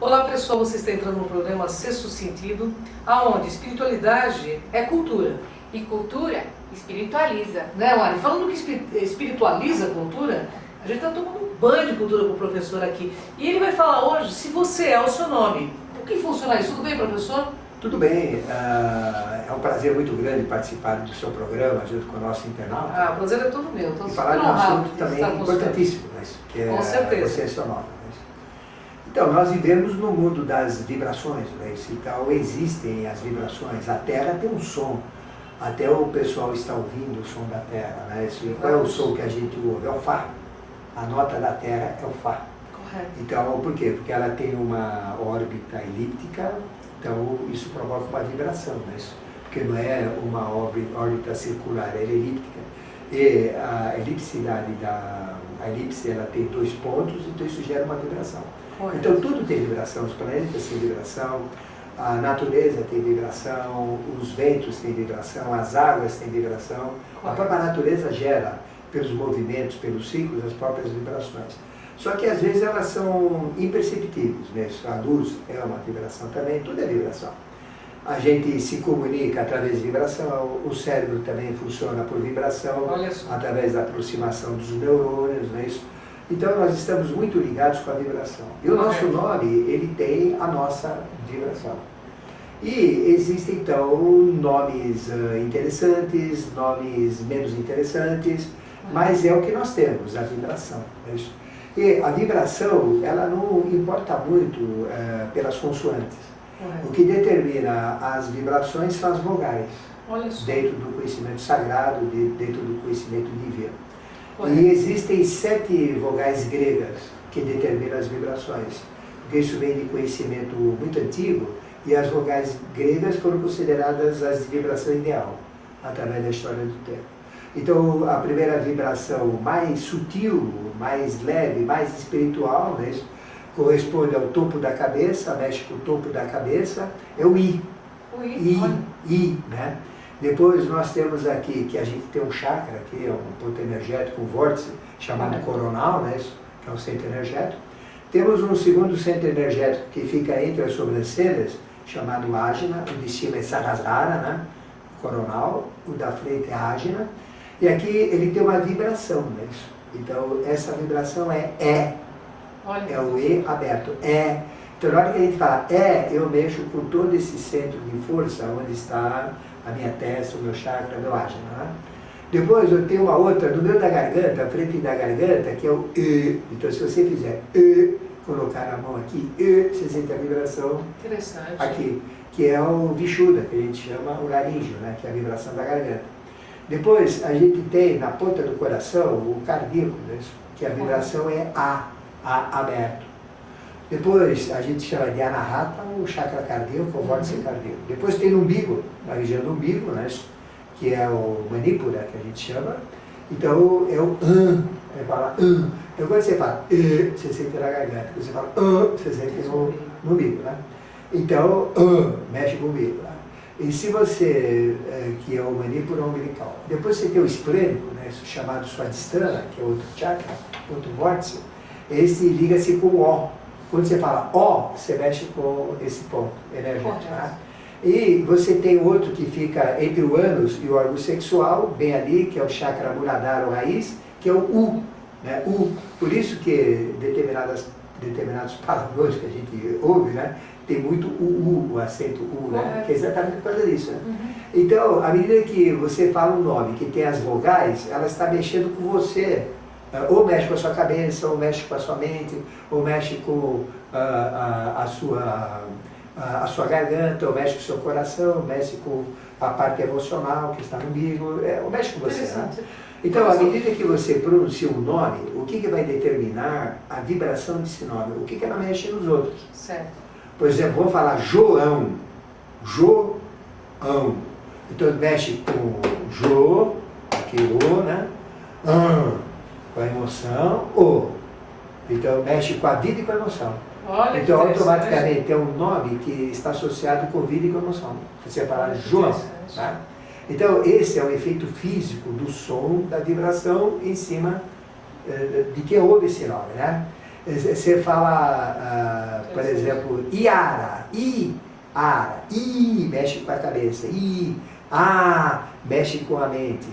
Olá pessoal, você está entrando no programa Sexto Sentido, aonde espiritualidade é cultura. E cultura espiritualiza. Né, Mari? Falando que espiritualiza a cultura, a gente está tomando um banho de cultura com o professor aqui. E ele vai falar hoje se você é o seu nome. O que funciona isso? Tudo bem, professor? Tudo bem, é um prazer muito grande participar do seu programa junto com o nosso internauta. Ah, o prazer é todo meu. E falar de um assunto também importantíssimo, que é você é seu nome. Então, nós vivemos no mundo das vibrações, então existem as vibrações, a Terra tem um som, até o pessoal está ouvindo o som da Terra. Qual é o som que a gente ouve? É o Fá. A nota da Terra é o Fá. Correto. Então, por quê? Porque ela tem uma órbita elíptica. Então, isso provoca uma vibração, porque não é uma órbita circular, ela é elíptica. E a elipse ela tem 2 pontos, então isso gera uma vibração. Correto. Então, tudo tem vibração, os planetas têm vibração, a natureza tem vibração, os ventos têm vibração, as águas têm vibração. Correto. A própria natureza gera, pelos movimentos, pelos ciclos, as próprias vibrações. Só que às vezes elas são imperceptíveis, A luz é uma vibração também, tudo é vibração. A gente se comunica através de vibração, o cérebro também funciona por vibração, através da aproximação dos neurônios, Então nós estamos muito ligados com a vibração. E o nosso nome, ele tem a nossa vibração. E existem então nomes interessantes, nomes menos interessantes, mas é o que nós temos, a vibração. E a vibração, ela não importa muito pelas consoantes. O que determina as vibrações são as vogais, dentro do conhecimento sagrado, dentro do conhecimento divino. E existem 7 vogais gregas que determinam as vibrações, porque isso vem de conhecimento muito antigo, e as vogais gregas foram consideradas as de vibração ideal, através da história do tempo. Então, a primeira vibração mais sutil, mais leve, mais espiritual, corresponde ao topo da cabeça, mexe com o topo da cabeça, é o I. O I, Depois nós temos aqui, que a gente tem um chakra, aqui, é um ponto energético, um vórtice, chamado coronal, que é um centro energético. Temos um segundo centro energético que fica entre as sobrancelhas, chamado ágina, o de cima é Sahasrara, coronal, o da frente é ágina. E aqui ele tem uma vibração, Então essa vibração é E. É o E aberto, E. Então na hora que a gente fala E, eu mexo com todo esse centro de força, onde está a minha testa, o meu chakra, o meu ágina. Depois eu tenho uma outra no meio da garganta, a frente da garganta, que é o E. Então se você fizer E, colocar a mão aqui, E, você sente a vibração aqui, que é o Vishuddha, que a gente chama o laríngeo, que é a vibração da garganta. Depois a gente tem na ponta do coração o cardíaco, que a vibração é A aberto. Depois a gente chama de Anahata, o chakra cardíaco, o vórtice cardíaco. Depois tem no umbigo, na região do umbigo, que é o Manipura, que a gente chama. Então é o ele fala Então quando você fala você sente na garganta. Quando você fala você sente no umbigo, Então mexe com o umbigo, E se você, que é o Manipura umbilical, depois você tem o esplênico, chamado Swadhisthana, que é outro chakra, outro vórtice, esse liga-se com o O. Quando você fala O, você mexe com esse ponto energético. E você tem outro que fica entre o ânus e o órgão sexual, bem ali, que é o chakra Muladhara, ou raiz, que é o U. U. Por isso que determinados palavrões que a gente ouve, tem muito o acento U, que é exatamente por causa disso. Então, à medida que você fala um nome que tem as vogais, ela está mexendo com você. Ou mexe com a sua cabeça, ou mexe com a sua mente, ou mexe com a sua garganta, ou mexe com o seu coração, mexe com a parte emocional que está no umbigo, ou mexe com você. Então, à medida que você pronuncia um nome, o que vai determinar a vibração desse nome? O que ela mexe nos outros? Certo. Por exemplo, vamos falar João. João. Então mexe com Jo, aqui O, com a emoção, O. Então mexe com a vida e com a emoção. Então automaticamente é um nome que está associado com vida e com emoção. Você fala João. Então esse é o efeito físico do som, da vibração em cima de quem ouve esse nome. Você fala, por exemplo, Iara, Iara, I mexe com a cabeça, mexe com a mente,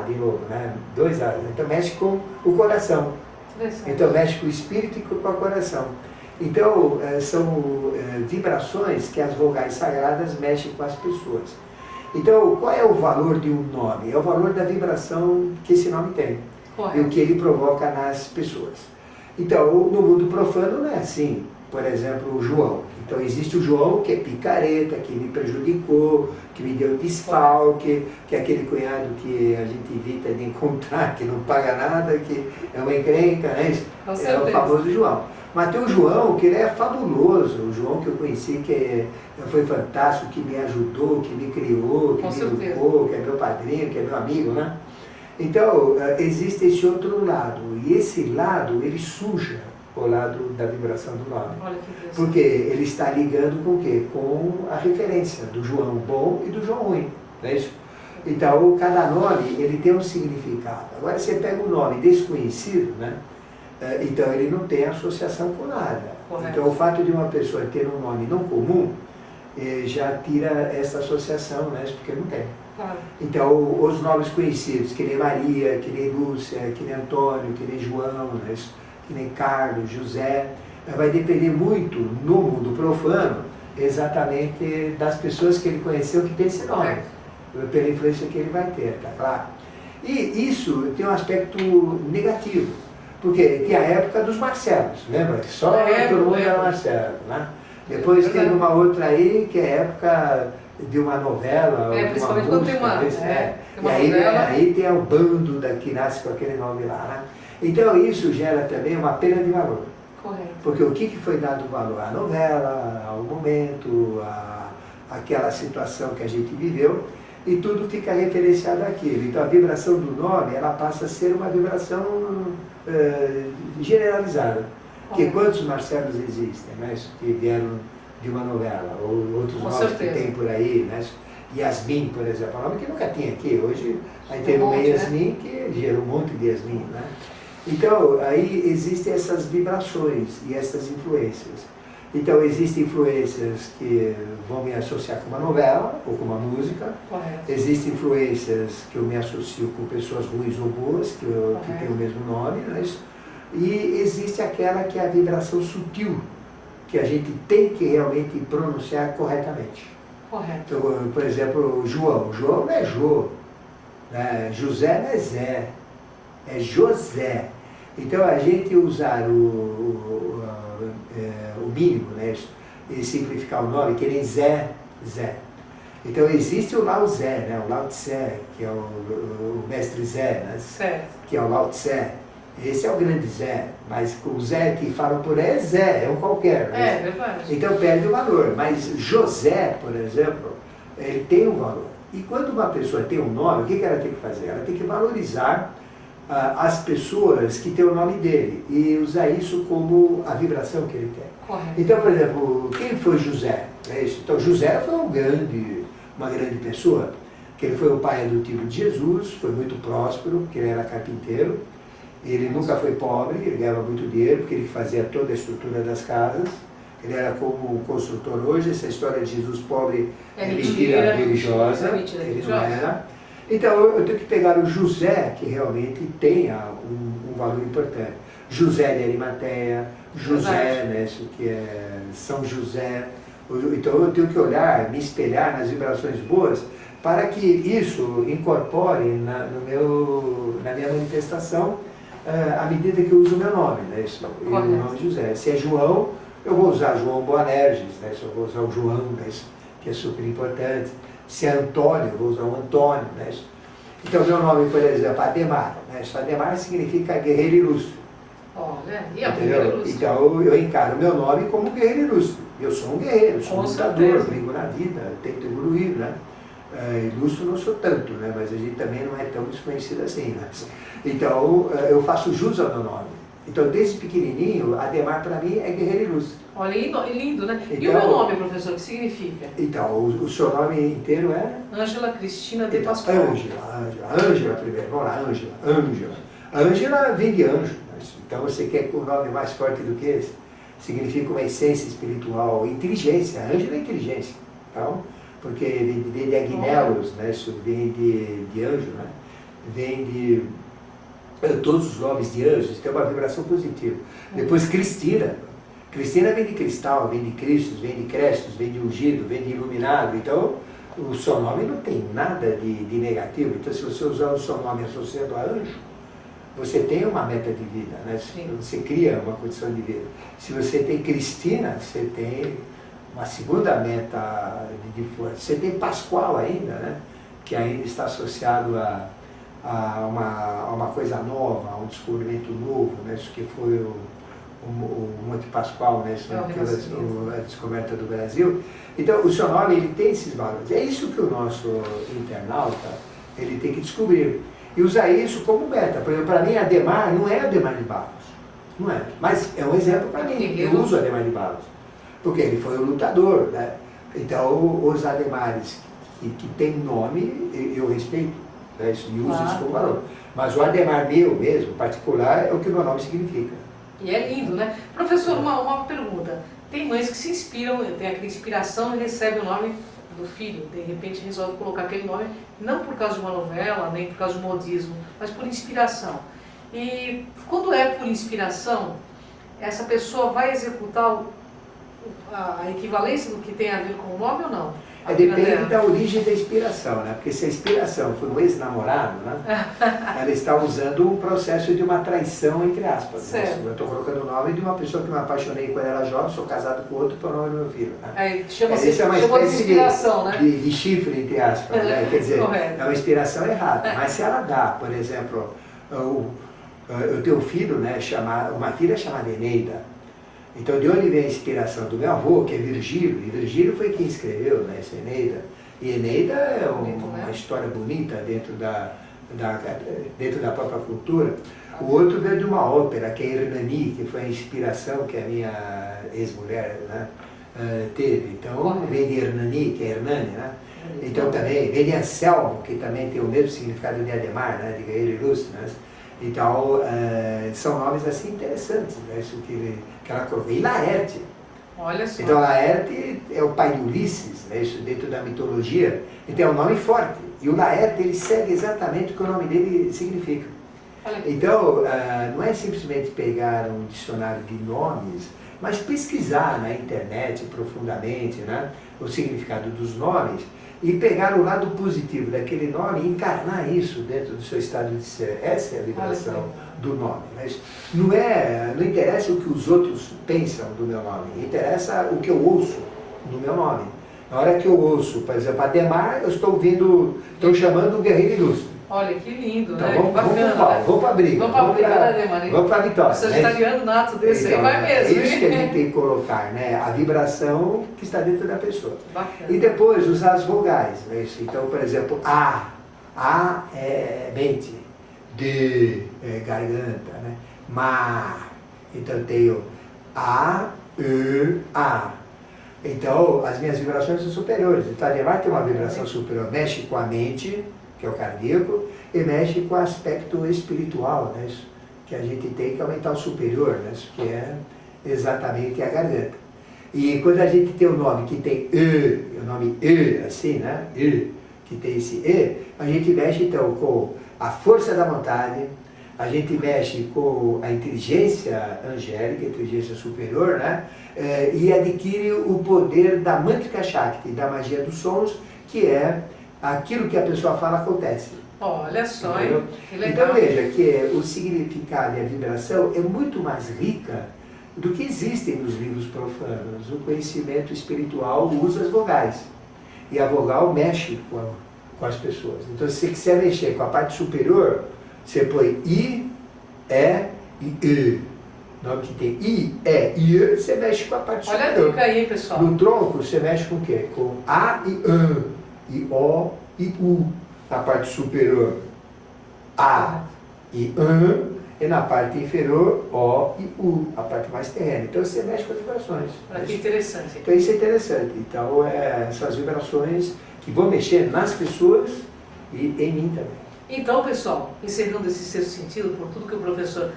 de novo, né? 2 A, então mexe com o coração, então mexe com o espírito e com o coração. Então são vibrações que as vogais sagradas mexem com as pessoas. Então qual é o valor de um nome? É o valor da vibração que esse nome tem. Correto. E o que ele provoca nas pessoas. Então, no mundo profano não é assim. Por exemplo, o João. Então, existe o João que é picareta, que me prejudicou, que me deu desfalque, que é aquele cunhado que a gente evita de encontrar, que não paga nada, que é uma encrenca, né? É o famoso João. Mas tem o João, que ele é fabuloso, o João que eu conheci, que foi fantástico, que me ajudou, que me criou, que me educou, que é meu padrinho, que é meu amigo, né? Então, existe esse outro lado, e esse lado, ele suja o lado da vibração do nome. Porque ele está ligando com o quê? Com a referência do João bom e do João ruim, não é isso? Então, cada nome, ele tem um significado. Agora, você pega um nome desconhecido, né? Então ele não tem associação com nada. Correto. Então, o fato de uma pessoa ter um nome não comum, já tira essa associação, né? Porque não tem. Claro. Então, os nomes conhecidos, que nem Maria, que nem Lúcia, que nem Antônio, que nem João, né? Que nem Carlos, José, vai depender muito, no mundo profano, exatamente das pessoas que ele conheceu que tem esse nome, pela influência que ele vai ter, tá claro? E isso tem um aspecto negativo, porque tem a época dos Marcelos, lembra? Que só todo mundo era Marcelo, né? Depois teve uma outra aí, que é a época de uma novela, principalmente quando tem uma, e aí tem o bando que nasce com aquele nome lá, né? Então isso gera também uma perda de valor. Correto. Porque o que foi dado valor? A novela, ao momento, aquela situação que a gente viveu, e tudo fica referenciado àquilo. Então a vibração do nome, ela passa a ser uma vibração generalizada. Porque quantos Marcelos existem, né, que vieram de uma novela, ou outros nomes que tem por aí, né? Yasmin, por exemplo, é um nome que nunca tinha aqui. Hoje aí tem uma Yasmin, que gerou um monte de Yasmin, né? Então, aí existem essas vibrações e essas influências. Então, existem influências que vão me associar com uma novela ou com uma música. Correto. Existem influências que eu me associo com pessoas ruins ou boas, que têm o mesmo nome, né? E existe aquela que é a vibração sutil, que a gente tem que realmente pronunciar corretamente. Correto. Então, por exemplo, João. João não é Jô, né? José não é Zé, é José. Então, a gente usar o mínimo, né? E simplificar o nome, que nem Zé. Então, existe o Lao Zé, né? O Lao Tse, que é o mestre Zé, né? Certo. Que é o Lao Tse. Esse é o grande Zé, mas o Zé que fala por aí é Zé, é um qualquer. Né? Verdade. Então perde o valor. Mas José, por exemplo, ele tem um valor. E quando uma pessoa tem um nome, o que ela tem que fazer? Ela tem que valorizar as pessoas que têm o nome dele e usar isso como a vibração que ele tem. Correto. Então, por exemplo, quem foi José? Então José foi uma grande pessoa, que ele foi o pai adotivo de Jesus, foi muito próspero, porque ele era carpinteiro. Ele nunca foi pobre, ele ganhava muito dinheiro, porque ele fazia toda a estrutura das casas. Ele era como um construtor hoje. Essa história de Jesus pobre é mentira religiosa, ele não era. Então eu tenho que pegar o José, que realmente tenha um valor importante. José de Arimateia, José, né, isso que é São José. Então eu tenho que olhar, me espelhar nas vibrações boas, para que isso incorpore na minha manifestação, à medida que eu uso o meu nome, né? O nome de José. Se é João, eu vou usar João Boanerges, né? Eu vou usar o João, né? Que é super importante. Se é Antônio, eu vou usar o Antônio, né? Então, meu nome, por exemplo, Ademar, né? Ademar significa guerreiro ilustre. Olha, e é guerreiro ilustre. Então, eu encaro meu nome como guerreiro ilustre. Eu sou um guerreiro, sou um lutador, brigo na vida, tento evoluir, né? Ilustre não sou tanto, né? Mas a gente também não é tão desconhecido assim, né? Então, eu faço jus ao meu nome. Então, desde pequenininho, Ademar para mim é guerreiro ilustre. Olha, lindo, né? Então, e o meu nome, professor, o que significa? Então, o seu nome inteiro é? Ângela Cristina de Pascoal. Ângela primeiro, vamos lá, Ângela. Ângela vem de anjo, Então você quer um nome mais forte do que esse? Significa uma essência espiritual, inteligência, anjo é inteligência. Então, porque vem de Agnelos, né? Isso vem de anjo, né? Vem de todos os nomes de anjos, tem uma vibração positiva. Depois Cristina. Cristina vem de cristal, vem de Cristos, vem de Crestos, vem de ungido, vem de iluminado. Então, o seu nome não tem nada de negativo. Então, se você usar o seu nome associado a anjo, você tem uma meta de vida, né? Você cria uma condição de vida. Se você tem Cristina, você tem uma segunda meta de força. Você tem Pascoal ainda, né? Que ainda está associado a uma coisa nova, a um descobrimento novo, né? Isso que foi o Monte Pascoal, né? A descoberta do Brasil. Então, o seu nome ele tem esses valores. É isso que o nosso internauta ele tem que descobrir. E usar isso como meta. Por exemplo, para mim, Adhemar não é Adhemar de Barros. Não é. Mas é um exemplo para mim. Eu uso Adhemar de Barros. Porque ele foi um lutador, né? Então, os Adhemares que tem nome, eu respeito, né? E uso isso como valor. Mas o Adhemar meu mesmo, particular, é o que o meu nome significa. E é lindo, né? Professor, uma pergunta. Tem mães que se inspiram, tem aquela inspiração e recebe o nome do filho. De repente resolve colocar aquele nome, não por causa de uma novela, nem por causa de modismo, mas por inspiração. E quando é por inspiração, essa pessoa vai executar a equivalência do que tem a ver com o nome ou não? Depende da origem da inspiração, né? Porque se a inspiração for um ex-namorado, né? Ela está usando um processo de uma traição, entre aspas. Né? Eu estou colocando o nome de uma pessoa que eu me apaixonei quando era jovem, sou casado com outro para o nome do meu filho. Né? Chama-se é uma espécie de inspiração, né? de chifre, entre aspas. Né? Quer dizer, é uma inspiração errada. Mas se ela dá, por exemplo, eu tenho um filho, né, uma filha chamada Eneida. Então, de onde vem a inspiração? Do meu avô, que é Virgílio, e Virgílio foi quem escreveu, né, essa Eneida. E Eneida é uma história bonita dentro da própria cultura. O outro veio de uma ópera, que é Hernani, que foi a inspiração que a minha ex-mulher, né, teve. Então, vem de Hernani, que é Hernani, né? Então, também vem de Anselmo, que também tem o mesmo significado de Adhemar, né, de guerreiro ilustre, né? Então, são nomes assim interessantes, né? Isso que ela colocou. E Laerte. Olha só. Então, Laerte é o pai de Ulisses, né? Isso dentro da mitologia. Então, é um nome forte. E o Laerte, ele segue exatamente o que o nome dele significa. Então, não é simplesmente pegar um dicionário de nomes, mas pesquisar na internet profundamente, né, o significado dos nomes e pegar o lado positivo daquele nome e encarnar isso dentro do seu estado de ser. Essa é a vibração do nome. Mas não interessa o que os outros pensam do meu nome, interessa o que eu ouço do meu nome. Na hora que eu ouço, por exemplo, Adhemar, eu estou chamando um guerreiro ilustre. Olha, que lindo, então, né? Vamos para a briga. Vamos para a vitória. Você está criando nato desse então, aí, vai mesmo. É isso que a gente tem que colocar, né? A vibração que está dentro da pessoa. Bacana. E depois usar as vogais. Né? Então, por exemplo, A é mente, D é garganta, né? Ma. Então, tenho A, E, A. Então, as minhas vibrações são superiores. Então, Adhemar tem uma vibração superior, mexe com a mente, que é o cardíaco, e mexe com o aspecto espiritual, né? Isso que a gente tem que aumentar o superior, né? Isso que é exatamente a garganta. E quando a gente tem o nome que tem E, o nome E, assim, né? E, que tem esse E, a gente mexe então com a força da vontade, a gente mexe com a inteligência angélica, inteligência superior, né? E adquire o poder da Mantrika Shakti, da magia dos sons, que é aquilo que a pessoa fala acontece. Olha só, hein? Que legal. Então veja que o significado e a vibração é muito mais rica do que existem nos livros profanos. O conhecimento espiritual usa as vogais. E a vogal mexe com as pessoas. Então se você quiser mexer com a parte superior, você põe I, E e E. No que tem I, E e E, você mexe com a parte superior. Olha a dica aí, pessoal. No tronco, você mexe com o quê? Com A e An, e O e U, na parte superior. A e An, e na parte inferior, O e U, a parte mais terrena. Então você mexe com as vibrações. Olha que interessante. Então isso é interessante. Então essas vibrações que vão mexer nas pessoas e em mim também. Então, pessoal, encerrando esse sexto sentido, por tudo que o professor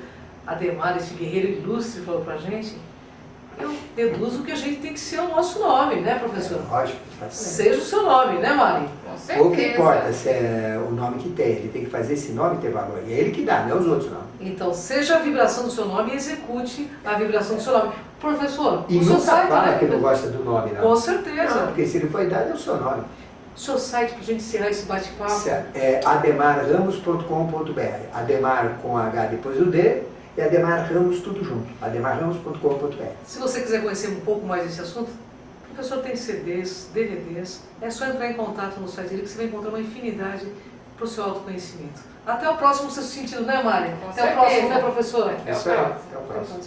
Ademar, esse guerreiro ilustre, falou pra gente, eu deduzo que a gente tem que ser o nosso nome, né, professor? Lógico. Seja o seu nome, né, Mari? Com certeza. O que importa se é o nome que tem, ele tem que fazer esse nome ter valor. E é ele que dá, não é os outros não. Então, seja a vibração do seu nome e execute a vibração do seu nome. Professor, E o seu nunca site... fala que não gosta do nome, não. Com certeza. Não, porque se ele foi dado, é o seu nome. O seu site, pra gente encerrar esse bate-papo. É ademarramos.com.br. Ademar com H depois do D e Ademar Ramos tudo junto. ademarramos.com.br. Se você quiser conhecer um pouco mais desse assunto, o professor tem CDs, DVDs, é só entrar em contato no site dele que você vai encontrar uma infinidade para o seu autoconhecimento. Até o próximo Sexto Sentido, né, Mari? Com Até o próximo, certeza. né, professor? Até o Isso aí. próximo. Até o próximo.